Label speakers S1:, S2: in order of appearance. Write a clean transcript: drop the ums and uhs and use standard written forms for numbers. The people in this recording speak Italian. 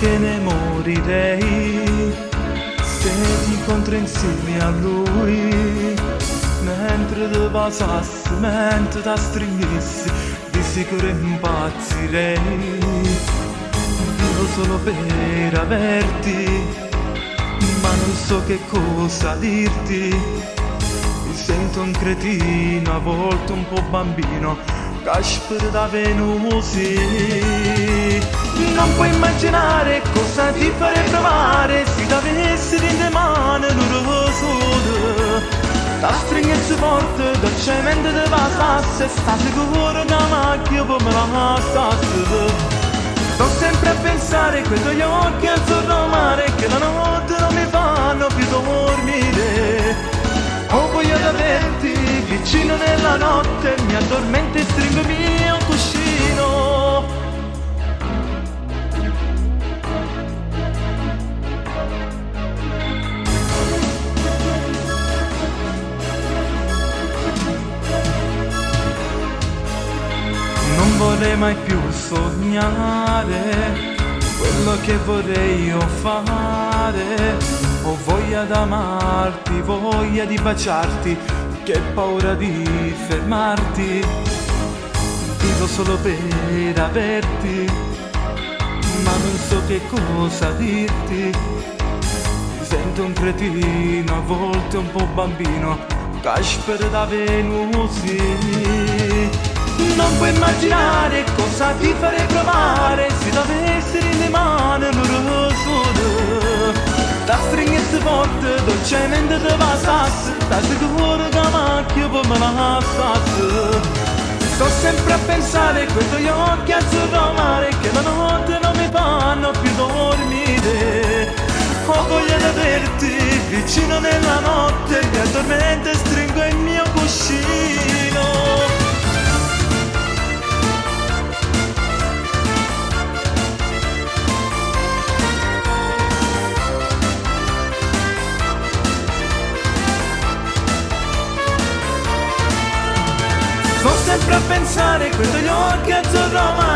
S1: che ne morirei se ti incontro insieme a lui. Mentre ti passassi, mentre ti stringessi, di sicuro impazzirei. Vivo solo per averti, ma non so che cosa dirti. Mi sento un cretino, a volte un po' bambino, Casper da Venusi. Non puoi immaginare cosa ti farei provare se t'avessi in le mani l'oro sole. La stringessi forte, dolcemente te passasse, sta sicuro che la macchia poi me la passasse. Sto sempre a pensare, quei tuoi occhi azzurro mare, che la notte non mi fanno più dormire. Ho voglia di averti vicino nella notte, mi addormento e stringo il mio cuscino. Non vorrei mai più sognare quello che vorrei io fare. Ho voglia d'amarti, voglia di baciarti, che paura di fermarti. Vivo solo per averti, ma non so che cosa dirti. Mi sento un cretino, a volte un po' bambino, Casper da Venusi. Non puoi immaginare cosa ti farei provare se t'avessi in le mani l'oro sole. La stringessi forte, dolcemente te passasse, da sicuro che la macchia poi me la passasse. Sto sempre a pensare, quei tuoi occhi azzurro mare, che la notte non mi fanno più dormire. Ho voglia di averti vicino nella notte, mi addormento e stringo il mio cuscino. Sto sempre a pensare, quei tuoi occhi azzurro mare,